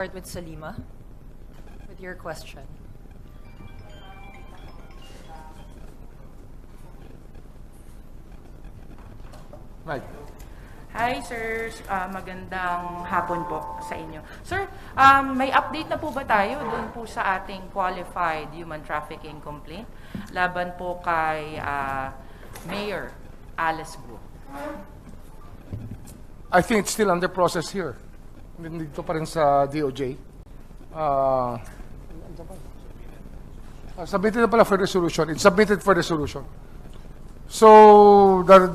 Start with Salima, with your question. Right. Hi, sir. Magandang hapon po sa inyo. Sir, may update na po ba tayo doon po sa ating qualified human trafficking complaint laban po kay Mayor Alice Guo? I think it's still under process here. Dito pa rin sa DOJ. Submitted na pala for resolution. It's submitted for resolution. So the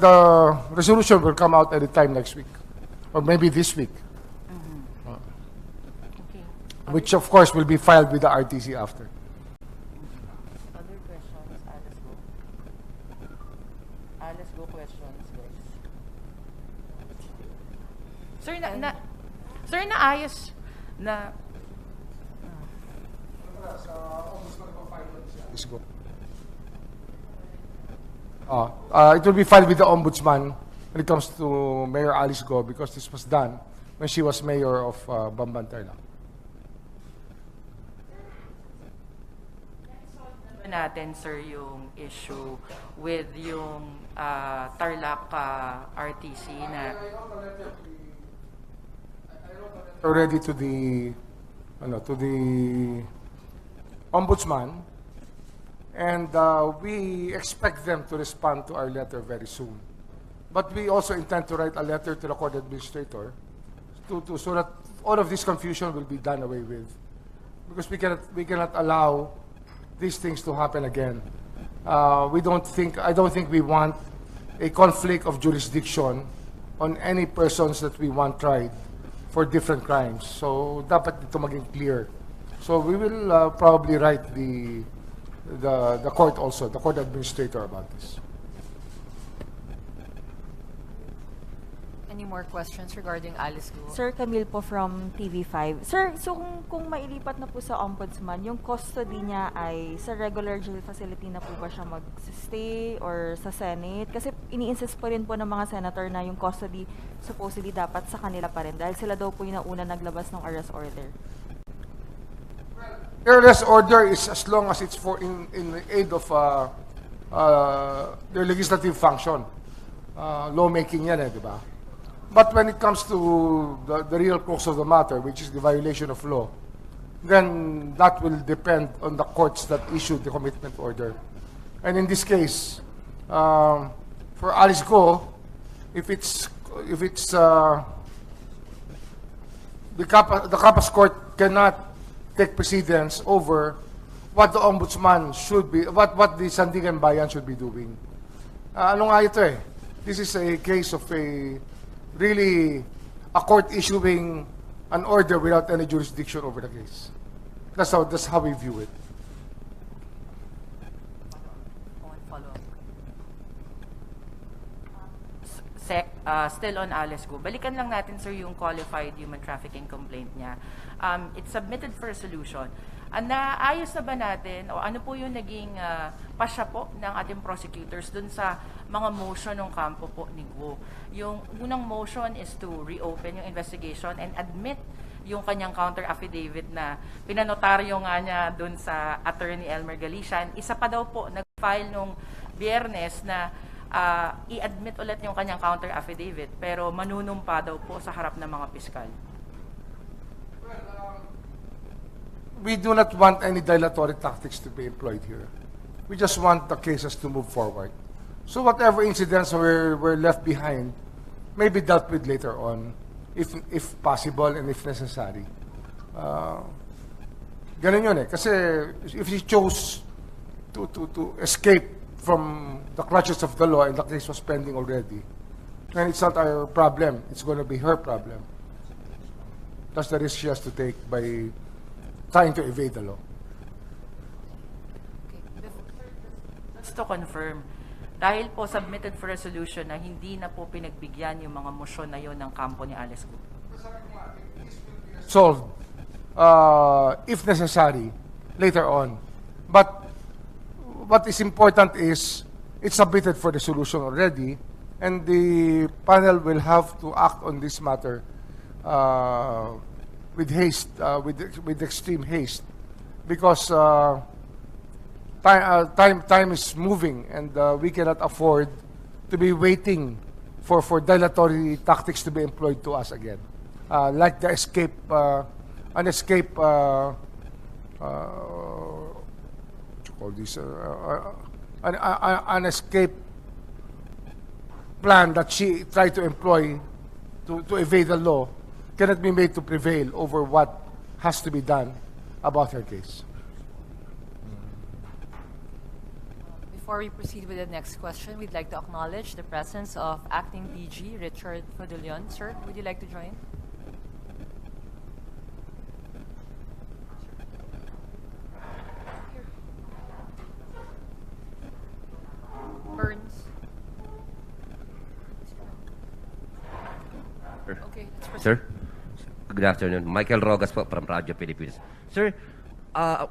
resolution will come out anytime next week, or maybe this week. Okay. Which of course will be filed with the RTC after. Other questions, Alice Guo? Alice Guo questions, guys. Sir, naayos na... Alice Guo. It will be filed with the Ombudsman when it comes to Mayor Alice Guo because this was done when she was mayor of Bamban-Tarlac. Natin, sir, yung issue with yung Tarlac RTC na... Already to the Ombudsman, and we expect them to respond to our letter very soon. But we also intend to write a letter to the court administrator so that all of this confusion will be done away with, because we cannot allow these things to happen again. I don't think we want a conflict of jurisdiction on any persons that we want tried for different crimes. So dapat ito maging clear. So we will probably write the court also, the court administrator about this. Any more questions regarding Alice Guo? Sir Camille po from TV5. Sir, so kung mailipat na po sa Ombudsman, yung custody niya ay sa regular jail facility na po ba siya mag-stay or sa Senate? Kasi ini-insist po rin po ng mga senator na yung custody supposedly dapat sa kanila pa rin dahil sila daw po yung nauna naglabas ng arrest order. The arrest order is as long as it's for in the aid of their legislative function. Lawmaking yan di ba? But when it comes to the real crux of the matter, which is the violation of law, then that will depend on the courts that issued the commitment order. And in this case, for Alice Guo, if it's the Capas Court cannot take precedence over what the Ombudsman should be, what the Sandigan Bayan should be doing. Ano nga ito eh? This is a case of really a court issuing an order without any jurisdiction over the case. That's how we view it. Follow-up. Still on Alice Guo. Balikan lang natin, sir, yung qualified human trafficking complaint niya. It's submitted for resolution. Naayos na ba natin o ano po yung naging pasya po ng ating prosecutors dun sa mga motion ng kampo po ni Guo? Yung unang motion is to reopen yung investigation and admit yung kanyang counter affidavit na pinanotaryo nga niya dun sa Attorney Elmer Galician. Isa pa daw po nag-file nung Biyernes na i-admit ulit yung kanyang counter affidavit pero manunumpa daw po sa harap ng mga piskal. We do not want any dilatory tactics to be employed here. We just want the cases to move forward. So whatever incidents were left behind may be dealt with later on, if possible and if necessary. Ganun yun eh. Kasi if she chose to escape from the clutches of the law and the case was pending already, then it's not our problem. It's going to be her problem. That's the risk she has to take by trying to evade the law. Just to confirm, dahil po submitted for resolution na hindi na po pinagbigyan yung mga motion na yon ng kampo ni Alice Guo. Solved, if necessary, later on. But what is important is it's submitted for resolution already, and the panel will have to act on this matter with haste, with extreme haste, because time is moving, and we cannot afford to be waiting for dilatory tactics to be employed to us again, like the escape, an escape. What you call this? An escape plan that she tried to employ to evade the law cannot be made to prevail over what has to be done about her case. Before we proceed with the next question, we'd like to acknowledge the presence of Acting DG Richard Fodolion. Sir, would you like to join? Burns. Okay, let's proceed. Sir, good afternoon. Michael Rogas po from Radyo Pilipinas. Sir,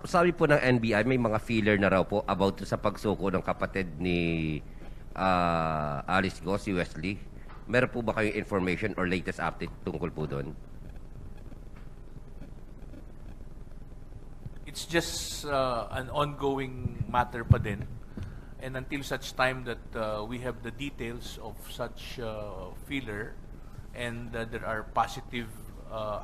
sabi po ng NBI, may mga feeler na raw po about sa pagsuko ng kapatid ni Alice Guo, si Wesley. Meron po ba kayong information or latest update tungkol po doon? It's just an ongoing matter pa din. And until such time that we have the details of such feeler and there are positive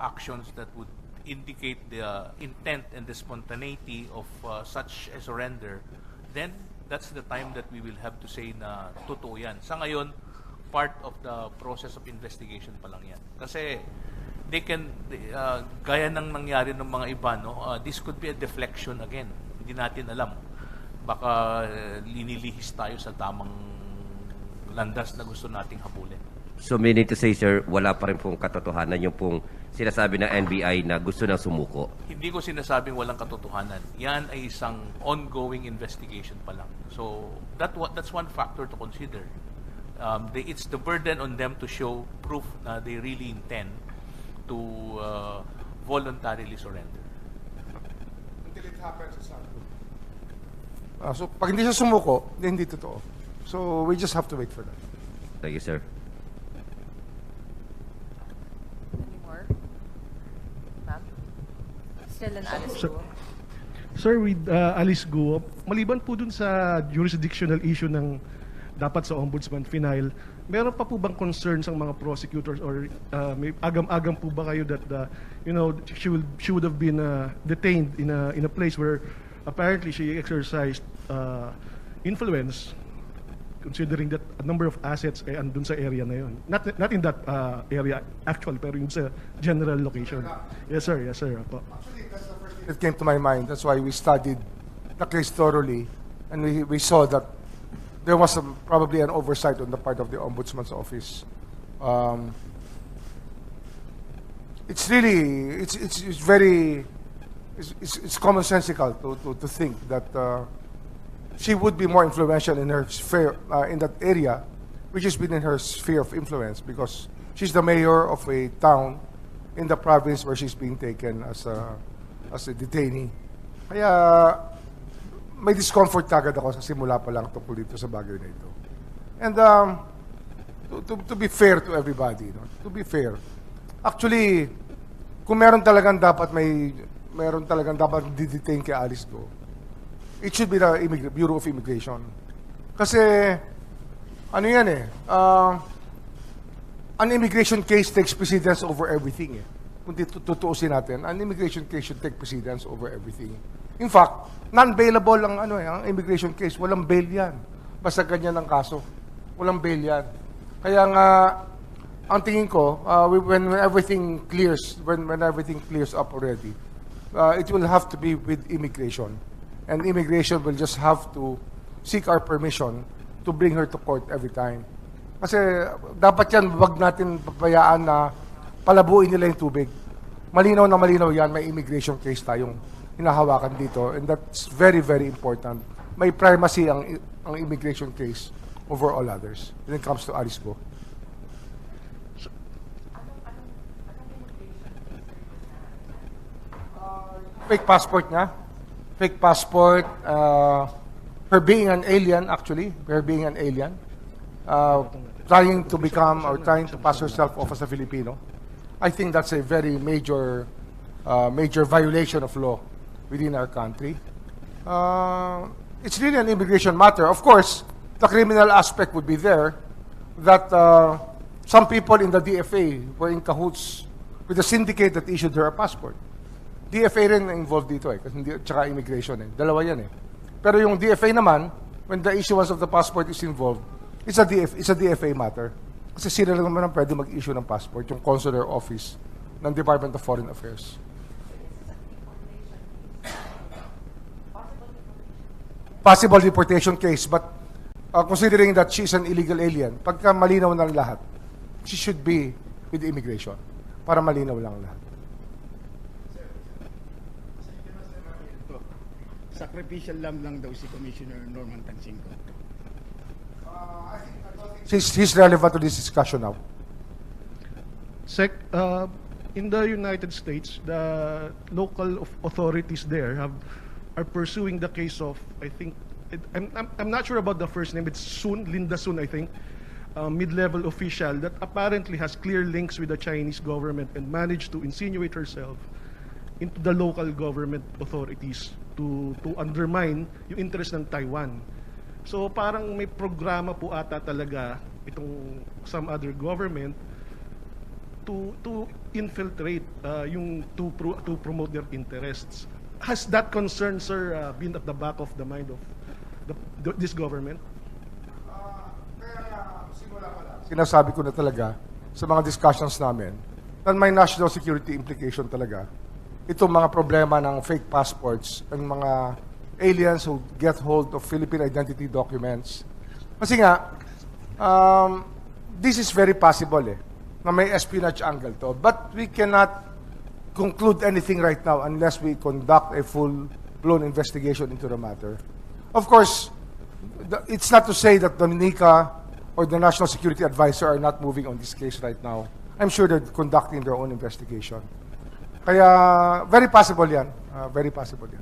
actions that would indicate the intent and the spontaneity of such a surrender, then that's the time that we will have to say na totoo yan. Sa ngayon, part of the process of investigation pa lang yan. Kasi they can, gaya ng nangyari ng mga iba, no? This could be a deflection again. Hindi natin alam. Baka linilihis tayo sa tamang landas na gusto nating habulin. So meaning to say, sir, wala pa rin pong katotohanan yung pong sinasabi ng NBI na gusto nang sumuko? Hindi ko sinasabing walang katotohanan. Yan ay isang ongoing investigation pa lang. So that's one factor to consider. It's the burden on them to show proof na they really intend to voluntarily surrender. Until it happens, it's not true. So pag hindi siya sumuko, hindi totoo. So we just have to wait for that. Thank you, sir. Any more? Ma'am? Still an Alice Sir- Guo. Sir, with Alice Guo, maliban po dun sa jurisdictional issue ng dapat sa ombudsman final, meron pa po bang concerns ang mga prosecutors or may agam-agam po ba kayo that she would have been detained in a place where apparently she exercised influence, considering that a number of assets ay andun sa area na yun. Not in that area actually, pero yung sa general location. Yes sir, yes sir. Apo. Actually, that's the first thing that came to my mind. That's why we studied the case thoroughly, and we saw that there was probably an oversight on the part of the Ombudsman's office. It's really, it's commonsensical to think that she would be more influential in her sphere, in that area, which is within her sphere of influence, because she's the mayor of a town in the province where she's being taken as a detainee. Kaya may discomfort agad ako sa simula pa lang tungkol dito sa bagay na ito. And to be fair to everybody, to be fair, actually, kung meron talagang dapat didetain kay Alice Guo, it should be the Bureau of Immigration. Kasi, ano yan an immigration case takes precedence over everything Kung tutuusin natin, an immigration case should take precedence over everything. In fact, non-bailable ang immigration case. Walang bail yan. Basta ganyan ang kaso. Walang bail yan. Kaya nga, ang tingin ko, when everything clears up already, it will have to be with immigration. And immigration will just have to seek our permission to bring her to court every time. Kasi dapat yan, wag natin pabayaan na palabuin nila yung tubig. Malinaw na malinaw yan, may immigration case tayong hinahawakan dito. And that's very, very important. May primacy ang immigration case over all others when it comes to Alice Guo. Fake passport niya. Fake passport. Her being an alien, actually. Her being an alien. Trying to become or trying to pass herself off as a Filipino. I think that's a very major major violation of law within our country. It's really an immigration matter. Of course, the criminal aspect would be there, that some people in the DFA were in cahoots with the syndicate that issued her a passport. DFA rin involved dito kasi hindi, tsaka immigration Dalawa yan Pero yung DFA naman, when the issuance of the passport is involved, it's a DFA matter. Kasi sila lang naman ang pwede mag-issue ng passport, yung consular office ng Department of Foreign Affairs. Possible deportation case, but considering that she's an illegal alien, pagka malinaw na lahat, she should be with immigration para malinaw lang lahat. Sacrificial lamb lang daw si Commissioner Norman Tansinko. He's relevant to this discussion now. In the United States, the local authorities there are pursuing the case of, I think, I'm not sure about the first name, it's Linda Sun, I think, mid-level official that apparently has clear links with the Chinese government and managed to insinuate herself into the local government authorities to undermine yung interest ng Taiwan. So parang may programa po ata talaga itong some other government to infiltrate yung to promote their interests. Has that concern, sir, been at the back of the mind of this government? Sinasabi ko na talaga sa mga discussions namin na may national security implication talaga itong mga problema ng fake passports ng mga aliens who get hold of Philippine identity documents. Kasi nga, this is very possible na may espionage angle to. But we cannot conclude anything right now unless we conduct a full-blown investigation into the matter. Of course, it's not to say that Dominica or the National Security Advisor are not moving on this case right now. I'm sure they're conducting their own investigation. Kaya, very possible yan. Very possible yan.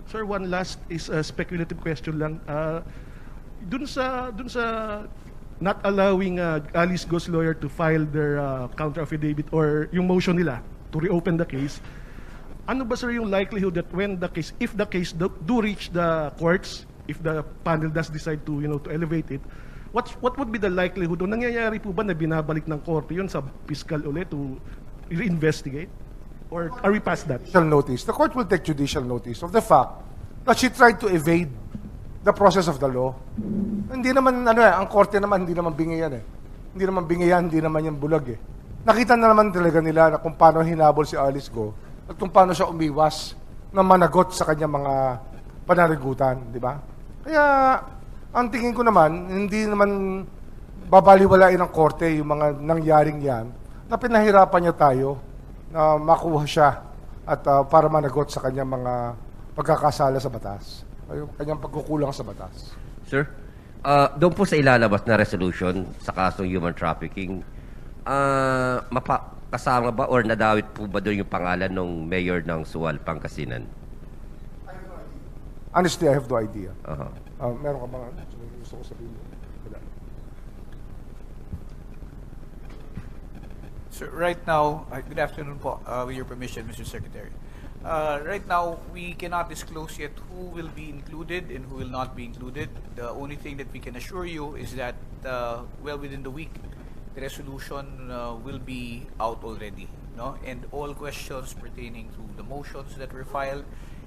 Sir, one last is a speculative question lang. Dun sa not allowing Alice Guo's lawyer to file their counter affidavit or yung motion nila to reopen the case, ano ba sir yung likelihood that when the case, if the case do reach the courts, if the panel does decide to, to elevate it, what would be the likelihood? O nangyayari po ba na binabalik ng korte yun sa fiscal ulit to investigate? Or are we past that? Judicial notice. The court will take judicial notice of the fact that she tried to evade the process of the law. Hindi naman, ang korte naman, hindi naman bingi yan Hindi naman bingi yan, hindi naman yan bulag Nakita na naman talaga nila na kung paano hinabol si Alice Guo at kung paano siya umiwas na managot sa kanyang mga pananagutan, di ba? Kaya, ang tingin ko naman, hindi naman babaliwalain ng korte yung mga nangyaring yan na pinahirapan niya tayo na makuha siya at para managot sa kanyang mga pagkakasala sa batas. Yung kanyang pagkukulang sa batas. Sir, doon po sa ilalabas na resolution sa kasong human trafficking, kasama ba or nadawit po ba doon yung pangalan ng mayor ng Sual, Pangasinan? Honestly, I have no idea. Uh-huh. Meron ka bang gusto ko sabihin? Wala. Sir, right now, good afternoon po, with your permission, Mr. Secretary. Right now, we cannot disclose yet who will be included and who will not be included. The only thing that we can assure you is that, well within the week, the resolution will be out already, and all questions pertaining to the motions that were filed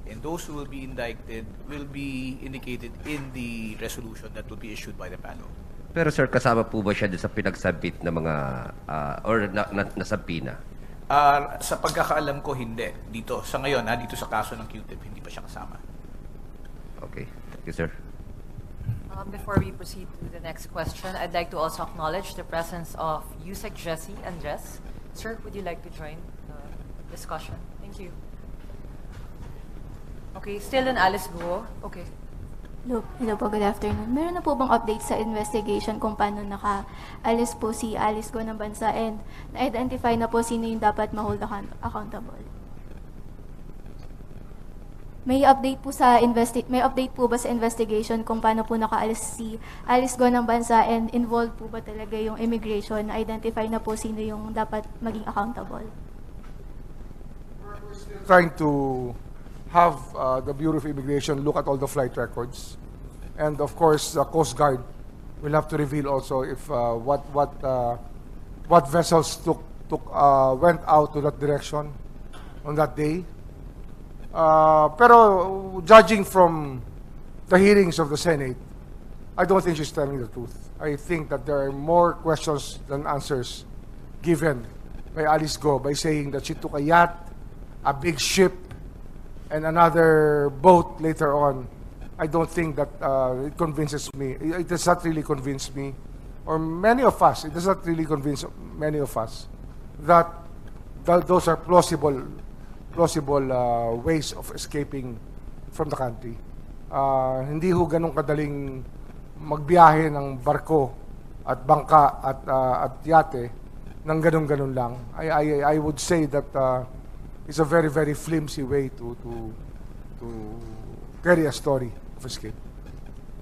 and those who will be indicted will be indicated in the resolution that will be issued by the panel. Pero sir, kasama po ba siya doon sa pinagsabit na mga or nasabina? Sa pagkakaalam ko, hindi. Dito, sa ngayon, dito sa kaso ng QTIP, hindi pa siya kasama. Okay. Thank you, sir. Before we proceed to the next question, I'd like to also acknowledge the presence of Yusek Jesse Andres. Sir, would you like to join the discussion? Thank you. Okay, still on Alice Guo. Okay. Hello po, good afternoon. Meron na po bang update sa investigation kung paano naka-alis po si Alice Guo ng bansa and na-identify na po sino yung dapat ma-hold accountable? May update po ba sa investigation kung paano po naka-alis si Alice Guo ng bansa and involved po ba talaga yung immigration na identify na po sino yung dapat maging accountable? trying to have the Bureau of Immigration look at all the flight records. And of course, the Coast Guard will have to reveal also if what vessels went out to that direction on that day. Pero judging from the hearings of the Senate, I don't think she's telling the truth. I think that there are more questions than answers given by Alice Guo by saying that she took a yacht, a big ship, and another boat later on. I don't think that it convinces me. It does not really convince me, or many of us, it does not really convince many of us that those are plausible ways of escaping from the country. Hindi ho ganun kadaling magbiyahe ng barko at bangka at yate ng ganun-ganun lang. I would say that it's a very, very flimsy way to carry a story of escape.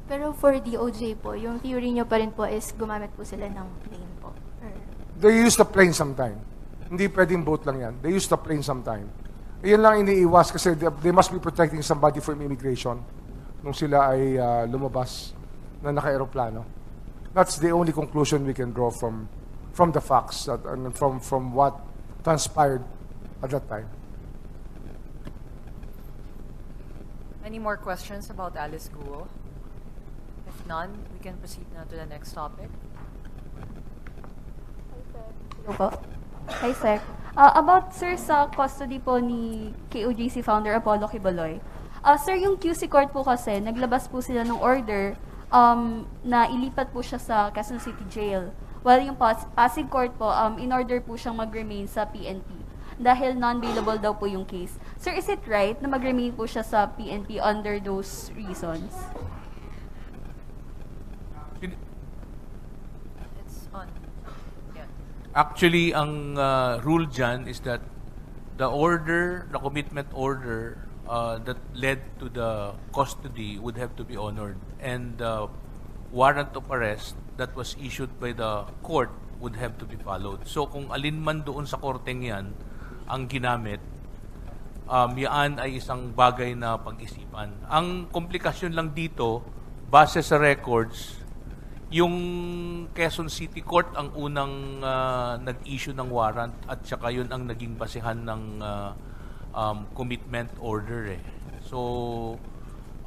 Pero for DOJ po, yung theory nyo pa rin po is gumamit po sila ng plane po. They use the plane sometime. Hindi pwedeng boat lang yan. They use the plane sometime. Iyan lang iniiwas kasi they must be protecting somebody from immigration nung sila ay lumabas na naka-aeroplano. That's the only conclusion we can draw from the facts and from what transpired at that time. Any more questions about Alice Guo? If none, we can proceed now to the next topic. Hello po. Hi, Sec. About, sir, sa custody po ni KOJC founder Apollo Quiboloy. Sir, yung QC Court po kasi, naglabas po sila ng order na ilipat po siya sa Quezon City Jail. While yung Pasig Court po, in order po siyang mag-remain sa PNP. Dahil non-bailable daw po yung case. Sir, is it right na mag-remain po siya sa PNP under those reasons? It's on. Yeah. Actually, ang rule dyan is that the commitment order that led to the custody would have to be honored. And the warrant of arrest that was issued by the court would have to be followed. So kung alin man doon sa korteng yan ang ginamit, yan ay isang bagay na pag-isipan. Ang komplikasyon lang dito, base sa records, yung Quezon City Court ang unang nag-issue ng warrant at saka yun ang naging basehan ng commitment order. So,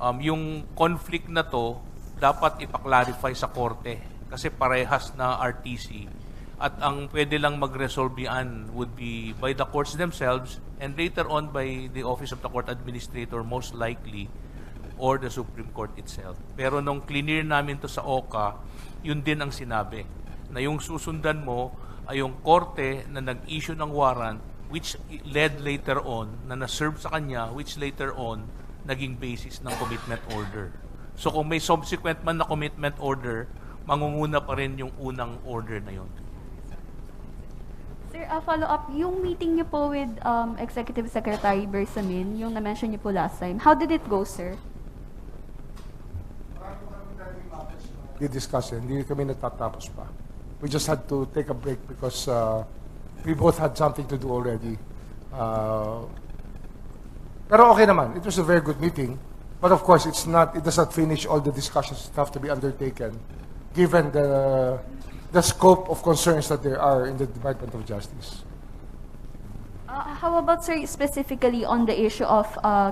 yung conflict na to, dapat ipaklarify sa korte kasi parehas na RTC. At ang pwede lang mag-resolve yan would be by the courts themselves and later on by the Office of the Court Administrator most likely or the Supreme Court itself. Pero nung clear namin to sa OCA, yun din ang sinabi na yung susundan mo ay yung korte na nag-issue ng warrant which led later on na na-serve sa kanya which later on naging basis ng commitment order. So kung may subsequent man na commitment order, mangunguna pa rin yung unang order na yun. Sir, follow up, yung meeting niyo po with Executive Secretary Bersamin, yung na-mention niyo po last time, how did it go, sir? Discuss it. Hindi kami natatapos pa. We just had to take a break because we both had something to do already. Pero okay naman. It was a very good meeting. But of course, it does not finish all the discussions that have to be undertaken given the scope of concerns that there are in the Department of Justice. How about, sir, specifically on the issue of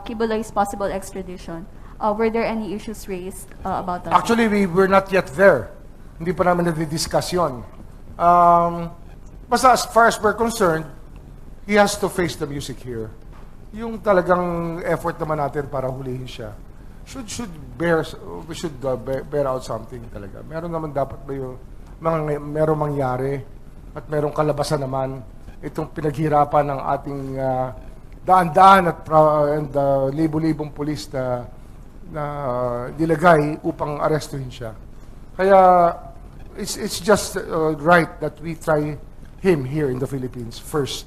Quiboloy's possible extradition? Were there any issues raised about that? Actually, we were not yet there. Hindi pa namin na-discuss yun. Basta as far as we're concerned, he has to face the music here. Yung talagang effort naman natin para hulihin siya, we should bear out something talaga. Meron naman dapat ba yung merong mangyari at merong kalabasan naman itong pinaghirapan ng ating daan-daan at libo-libong pulis na nilagay upang arestuhin siya. Kaya it's just right that we try him here in the Philippines first.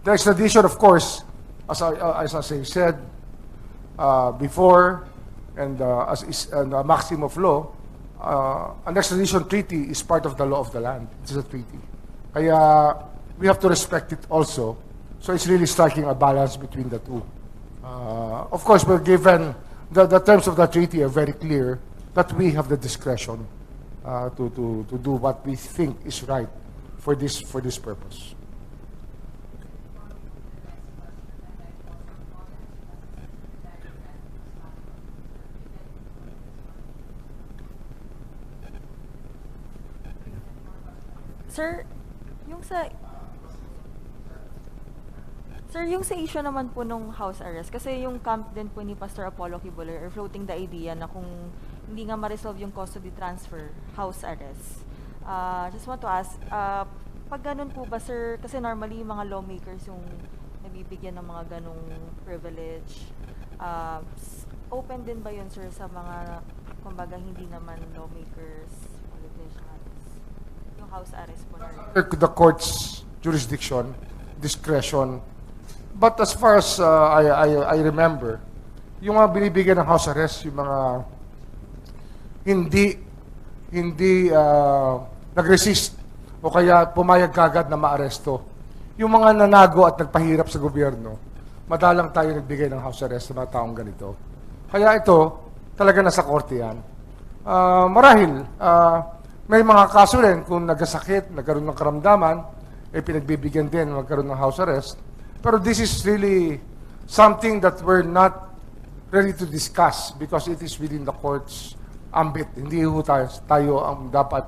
The extradition, of course, as I said before, and as is a maxim of law, an extradition treaty is part of the law of the land. It's a treaty. Kaya we have to respect it also. So it's really striking a balance between the two. Of course, we're given, the terms of the treaty are very clear that we have the discretion to do what we think is right for this purpose. Sir, yung sa issue naman po nung house arrest, kasi yung camp din po ni Pastor Apollo Quiboloy are floating the idea na kung hindi nga ma-resolve yung custody transfer, house arrest. Just want to ask, pag ganun po ba, sir, kasi normally yung mga lawmakers yung nabibigyan ng mga ganung privilege, open din ba yun, sir, sa mga, kumbaga, hindi naman lawmakers, politicians, yung house arrest po na rin? The court's jurisdiction, discretion. But as far as I remember, yung mga binibigyan ng house arrest, yung mga hindi nag-resist o kaya pumayag kagad na maaresto. Yung mga nanago at nagpahirap sa gobyerno, madalang tayo nagbigay ng house arrest sa mga taong ganito. Kaya ito, talaga nasa korte yan. Marahil, may mga kaso rin kung nagkasakit, nagkaroon ng karamdaman, pinagbibigyan din magkaroon ng house arrest. Pero this is really something that we're not ready to discuss because it is within the court's ambit. Hindi ho tayo ang dapat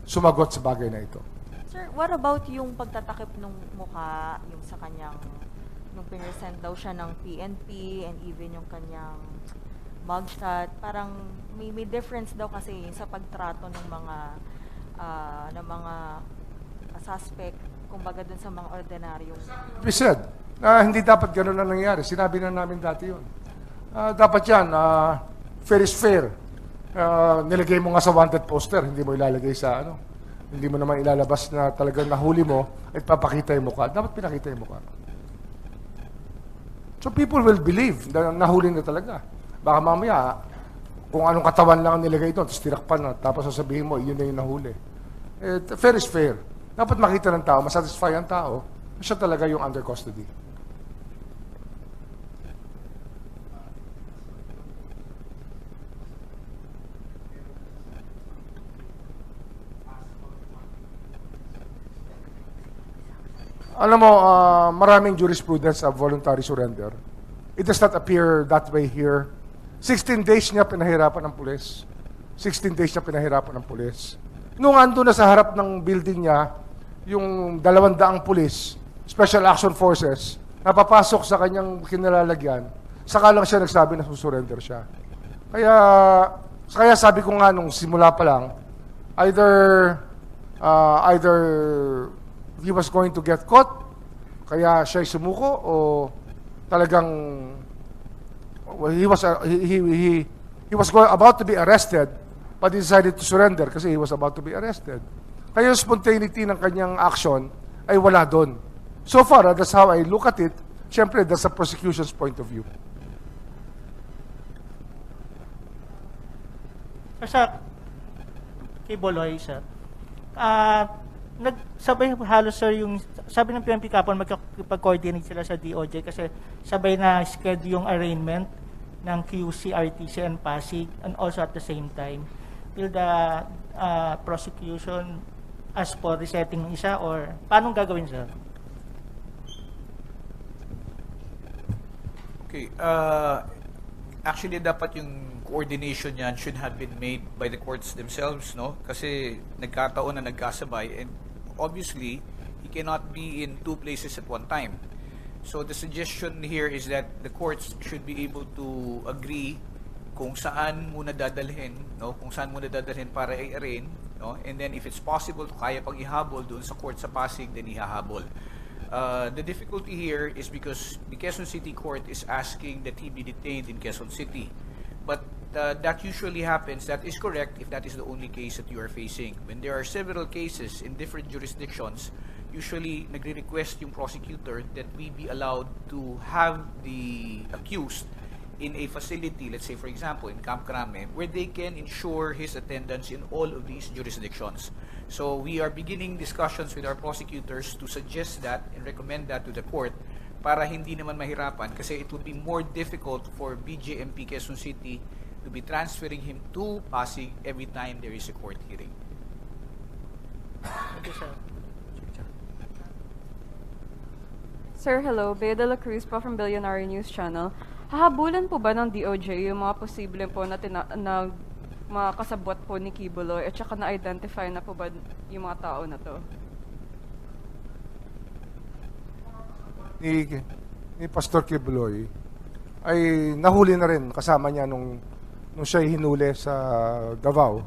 sumagot sa bagay na ito. Sir, what about yung pagtatakip ng mukha, yung sa kanyang, nung pinresent daw siya ng PNP and even yung kanyang mugshot, parang may difference daw kasi sa pagtrato ng mga suspect, kumbaga dun sa mga ordinaryong... We said, hindi dapat gano'n na nangyari. Sinabi na namin dati yun. Dapat yan, fair is fair. Nilagay mo nga sa wanted poster, hindi mo ilalagay sa ano. Hindi mo naman ilalabas na talagang nahuli mo at papakita yung mukha. Dapat pinakita yung mukha. So people will believe na nahuli na talaga. Baka mamaya, kung anong katawan lang ang nilagay doon, tapos tinakpan na, tapos sasabihin mo, yun na yung nahuli. Fair is fair. Dapat makita ng tao, masatisfy ang tao, siya talaga yung under custody. Alam mo, maraming jurisprudence of voluntary surrender. It does not appear that way here. 16 days niya pinahirapan ng pulis. 16 days niya pinahirapan ng pulis. Nung ando na sa harap ng building niya, yung 200 pulis, Special Action Forces, napapasok sa kanyang kinalalagyan, saka lang siya nagsabi na susurrender siya. Kaya sabi ko nga nung simula pa lang, either he was going to get caught, kaya siya sumuko, o talagang he was about to be arrested, but he decided to surrender kasi he was about to be arrested. Kaya yung spontaneity ng kanyang action ay wala doon. So far, that's how I look at it. Siyempre, that's the prosecution's point of view. Sa Quiboloy, sir, nagsabay halos, sir, yung sabi ng PNP kapon magkakipag-coordinate sila sa DOJ kasi sabay na schedule yung arraignment ng QC, RTC, and Pasig, and also at the same time. Will the prosecution ask for resetting ng isa or paano gagawin, sir? Okay. Actually, dapat yung coordination yan should have been made by the courts themselves, no? Kasi nagkataon na nagkasabay, and obviously, he cannot be in two places at one time. So the suggestion here is that the courts should be able to agree kung saan muna dadalhin, no? Kung saan muna dadalhin para i-arraign, no? And then if it's possible, kaya pang ihabol doon sa court sa Pasig, then ihahabol. The difficulty here is because the Quezon City Court is asking that he be detained in Quezon City. But that usually happens, that is correct if that is the only case that you are facing. When there are several cases in different jurisdictions, usually nagre-request yung prosecutor that we be allowed to have the accused in a facility, let's say for example in Camp Crame, where they can ensure his attendance in all of these jurisdictions. So we are beginning discussions with our prosecutors to suggest that and recommend that to the court para hindi naman mahirapan, kasi it would be more difficult for BJMP Quezon City to be transferring him to Pasig every time there is a court hearing. Thank you, sir. Sir, hello. Bea de la Cruz po from Billionaire News Channel. Hahabulan po ba ng DOJ yung mga posible po na mga kasabwat po ni Quiboloy at saka na-identify na po ba yung mga tao na to? Ni Pastor Quiboloy ay nahuli na rin kasama niya nung siya hinuli sa Davao.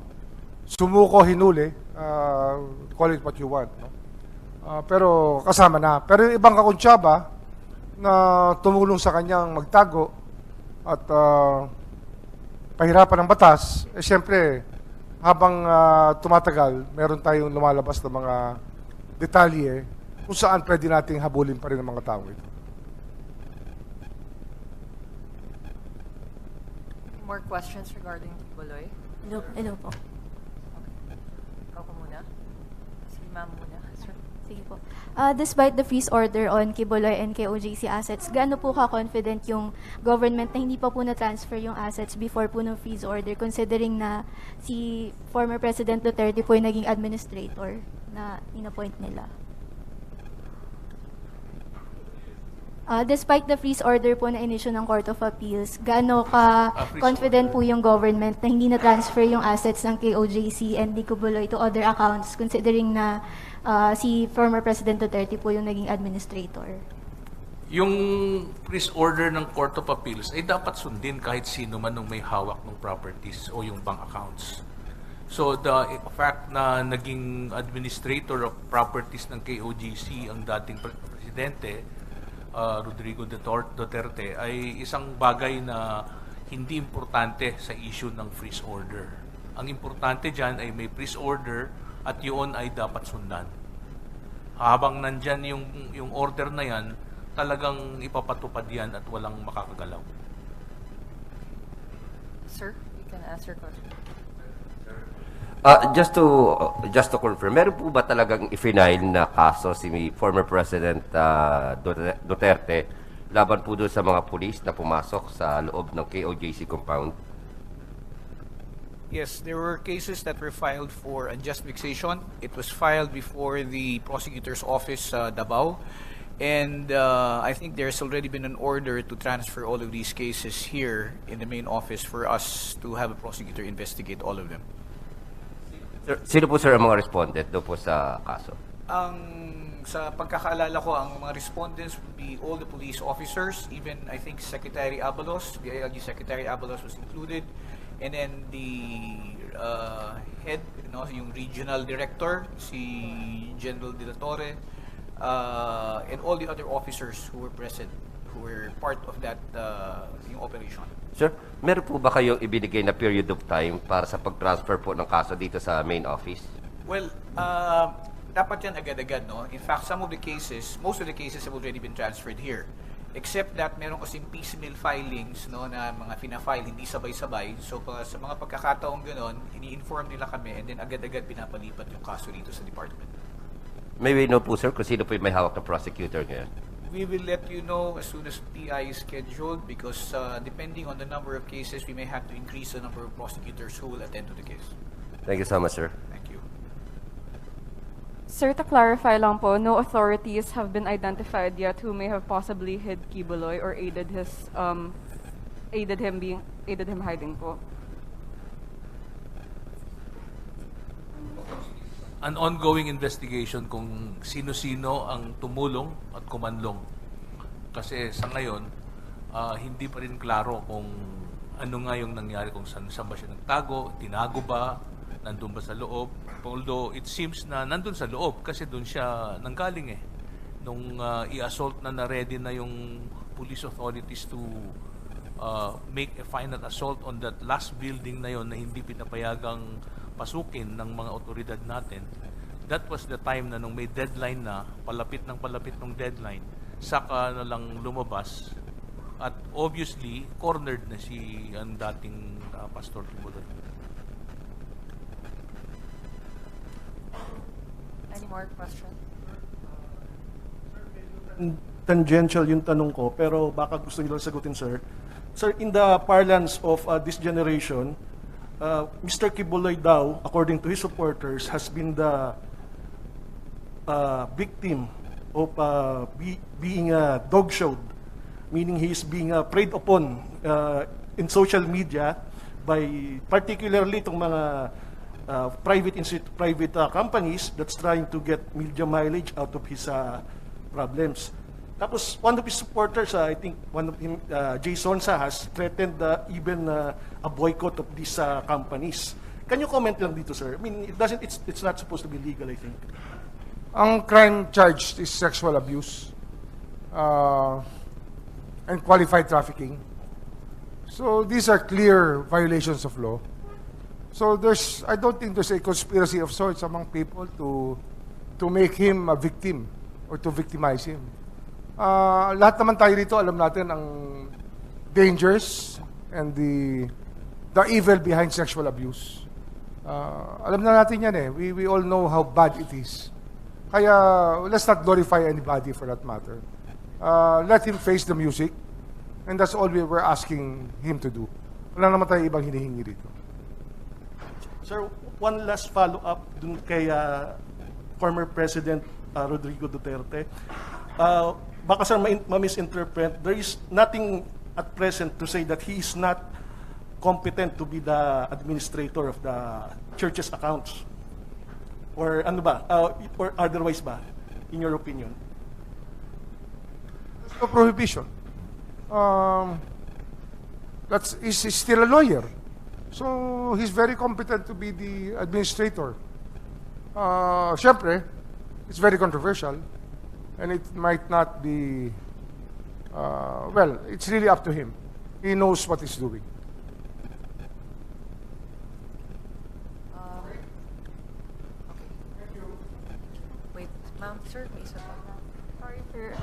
Sumuko hinuli, call it what you want, no? Pero kasama na. Pero yung ibang kakuntsaba na tumulong sa kanyang magtago at pahirapan ng batas, siyempre habang tumatagal, meron tayong lumalabas na mga detalye kung saan pwede nating habulin pa rin ang mga tao ito. More questions regarding Quiboloy? Hello po. Ikaw po muna. Si ma'am muna. Sir. Sige po. Despite the freeze order on Quiboloy and KOJC assets, gaano po ka-confident yung government na hindi pa po na-transfer yung assets before po ng freeze order, considering na si former President Duterte po yung naging administrator na in-appoint nila? Despite the freeze order po na inisyu ng Court of Appeals, gaano ka-confident po yung government na hindi na-transfer yung assets ng KOJC and di Quiboloy to other accounts, considering na si former President Duterte po yung naging administrator? Yung freeze order ng Court of Appeals ay dapat sundin kahit sino man nung may hawak ng properties o yung bank accounts. So the fact na naging administrator of properties ng KOJC ang dating presidente, Rodrigo Duterte, ay isang bagay na hindi importante sa issue ng freeze order. Ang importante dyan ay may freeze order at yun ay dapat sundan. Habang nandyan yung order na yan, talagang ipapatupad yan at walang makakagalaw. Sir, you can answer question. Just to confirm, meron po ba talagang i-file na kaso si former President Duterte laban po doon sa mga pulis na pumasok sa loob ng KOJC compound? Yes, there were cases that were filed for unjust vexation. It was filed before the prosecutor's office, Davao. And I think there's already been an order to transfer all of these cases here in the main office for us to have a prosecutor investigate all of them. Sir, sino po sir ang mga respondent doon po sa kaso? Sa pagkakaalala ko, ang mga respondents would be all the police officers, even I think Secretary Abalos, the ALG Secretary Abalos was included, and then the head, yung regional director, si General De La Torre, and all the other officers who were present, who were part of that yung operation. Sir, meron po ba kayong ibinigay na period of time para sa pag-transfer po ng kaso dito sa main office? Well, dapat yan agad-agad, no? In fact, some of the cases, most of the cases have already been transferred here. Except that meron kasing piecemeal filings, no, na mga fina-file, hindi sabay-sabay. So, sa mga pagkakataong gano'n, ini-inform nila kami and then agad-agad pinapalipat yung kaso dito sa department. May we know po sir kung sino po yung may hawak na prosecutor ngayon? We will let you know as soon as PI is scheduled because depending on the number of cases, we may have to increase the number of prosecutors who will attend to the case. Thank you so much, sir. Thank you. Sir, to clarify lang po, no authorities have been identified yet who may have possibly hid Quiboloy or aided him hiding po. An ongoing investigation kung sino-sino ang tumulong at kumanlong. Kasi sa ngayon, hindi pa rin klaro kung ano nga yung nangyari, kung saan ba siya nagtago, tinago ba, nandun ba sa loob. Although it seems na nandun sa loob kasi doon siya nanggaling eh. Nung i-assault na ready na yung police authorities to make a final assault on that last building na yon na hindi pinapayagang pasukin ng mga otoridad natin. That was the time na nung may deadline na, palapit ng deadline, saka na lang lumabas At obviously, cornered na si ang dating Pastor Quiboloy. Any more questions? Tangential yung tanong ko, pero baka gusto niyo lang sagutin, sir. Sir, in the parlance of this generation, Mr. Quiboloy daw, according to his supporters, has been the victim of being dog-showed, meaning he is being preyed upon in social media by particularly itong mga private companies that's trying to get media mileage out of his problems. Tapos, one of his supporters, I think one of him, Jason Sa, has threatened even a boycott of these companies. Can you comment lang dito, sir? I mean, it's not supposed to be legal, I think. Ang crime charged is sexual abuse and qualified trafficking. So these are clear violations of law. So I don't think there's a conspiracy of sorts among people to make him a victim or to victimize him. Lahat naman tayo dito, alam natin ang dangers and the evil behind sexual abuse. Alam na natin yan eh. We all know how bad it is. Kaya let's not glorify anybody for that matter. Let him face the music, and that's all we were asking him to do. Wala naman tayo ibang hinihingi dito. Sir, one last follow-up dun kay former President Rodrigo Duterte. Baka sir ma-misinterpret, there is nothing at present to say that he is not competent to be the administrator of the church's accounts. Or ano ba? Or otherwise ba, in your opinion? There's no prohibition. He's still a lawyer. So he's very competent to be the administrator. Siyempre, it's very controversial. And it might not be, well, it's really up to him. He knows what he's doing. Wait, ma'am, sir, please. Sorry, sir.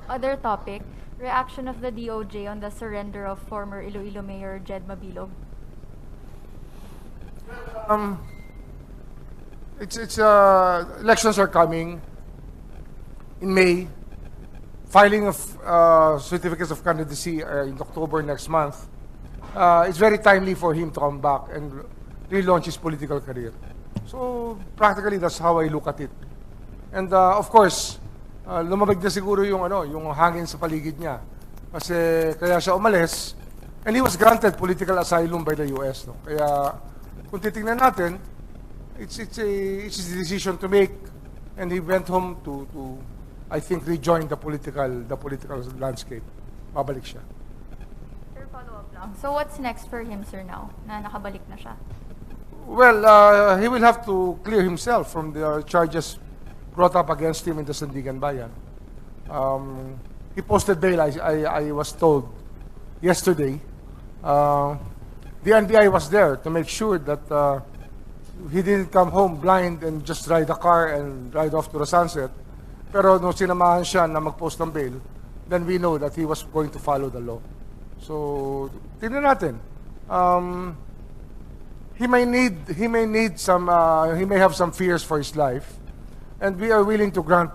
Other topic, reaction of the DOJ on the surrender of former Iloilo Mayor Jed Mabilog. Elections are coming in May. Filing of certificates of candidacy in October next month. It's very timely for him to come back and relaunch his political career. So practically, that's how I look at it. And of course, lumabag na siguro yung hangin sa paligid niya. Kasi kaya siya umalis, and he was granted political asylum by the US. No? Kaya kung titingnan natin, it's a decision to make, and he went home to I think rejoin the political landscape. Babalik siya. Sir, follow-up lang. So what's next for him, sir, now na nakabalik na siya? Well, he will have to clear himself from the charges brought up against him in the Sandigan Bayan. He posted bail, I was told yesterday. The NBI was there to make sure that he didn't come home blind and just ride a car and ride off to the sunset. Pero nung sinamahan siya na mag-post ng bail, then we know that he was going to follow the law. So, tingnan natin. He may have some fears for his life, and we are willing to grant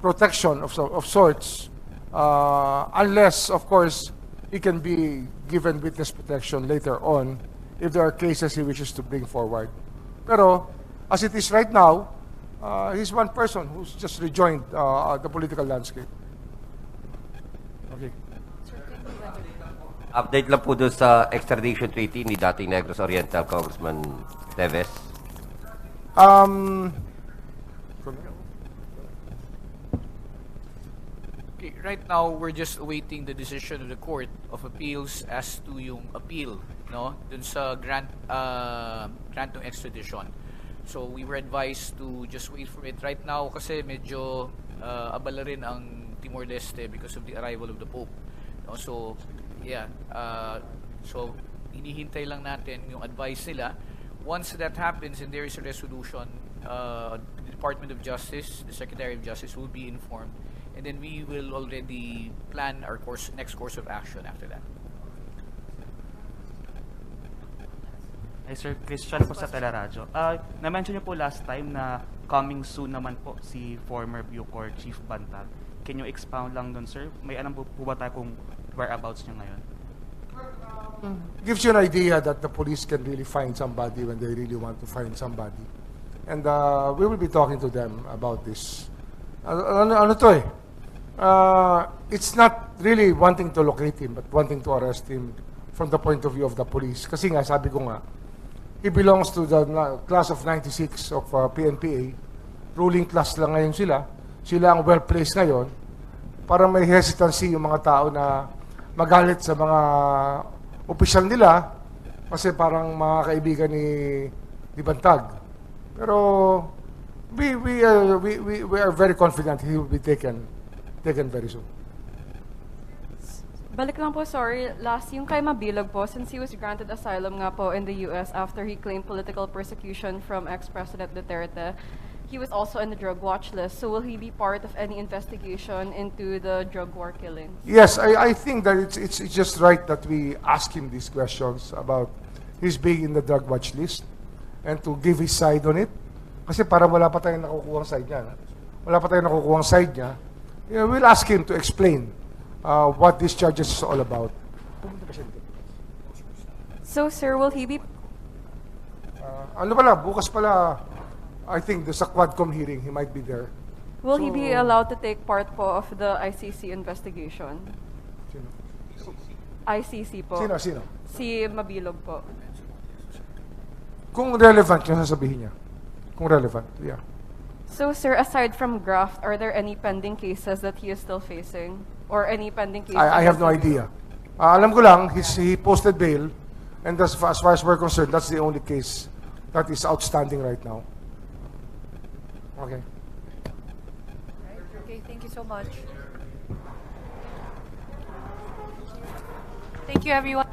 protection of sorts, unless, of course, he can be given witness protection later on if there are cases he wishes to bring forward. Pero, as it is right now, he's one person who's just rejoined the political landscape. Okay. Update lang po doon sa extradition treaty ni dating Negros Oriental Congressman Teves. Okay, right now we're just awaiting the decision of the Court of Appeals as to yung appeal, no, dun sa grant ng extradition. So we were advised to just wait for it right now kasi medyo abala rin ang Timor-Leste because of the arrival of the Pope. No? So yeah, so hinihintay lang natin yung advice nila. Once that happens and there is a resolution, the Department of Justice, the Secretary of Justice will be informed, and then we will already plan our next course of action after that. Hi Sir, Christian po sa Teleradyo. Na-mention niyo po last time na coming soon naman po si former Bucor Chief Bantag. Can you expound lang dun, sir? May alam po ba tayo kung whereabouts niya ngayon? Gives you an idea that the police can really find somebody when they really want to find somebody. And we will be talking to them about this. Ano to eh? It's not really wanting to locate him, but wanting to arrest him from the point of view of the police. Kasi nga, sabi ko nga, he belongs to the class of 96 of PNPA. Ruling class lang ngayon sila. Sila ang well-placed ngayon. Para may hesitancy yung mga tao na magalit sa mga opisyal nila kasi parang mga kaibigan ni Bantag. Pero we are very confident he will be taken very soon. Balik lang po, sorry. Last, yung kay Mabilog po, since he was granted asylum nga po in the US after he claimed political persecution from ex-President Duterte, he was also in the drug watch list. So will he be part of any investigation into the drug war killings? Yes, I think that it's just right that we ask him these questions about his being in the drug watch list and to give his side on it. Kasi parang wala pa tayong nakukuhang side niya. Wala pa tayong nakukuhang side niya. We'll ask him to explain what these charges is all about. So, sir, will he be... Ano pala, bukas pala, I think there's a Quadcom hearing. He might be there. Will he be allowed to take part po of the ICC investigation? Sino? ICC po. Sino? Si Mabilog po. Kung relevant yung sasabihin niya. Kung relevant, yeah. So, sir, aside from graft, are there any pending cases that he is still facing? Or any pending cases? I have no idea. Alam ko lang, he posted bail, and as far as we're concerned, that's the only case that is outstanding right now. Okay. Okay, thank you so much. Thank you, everyone.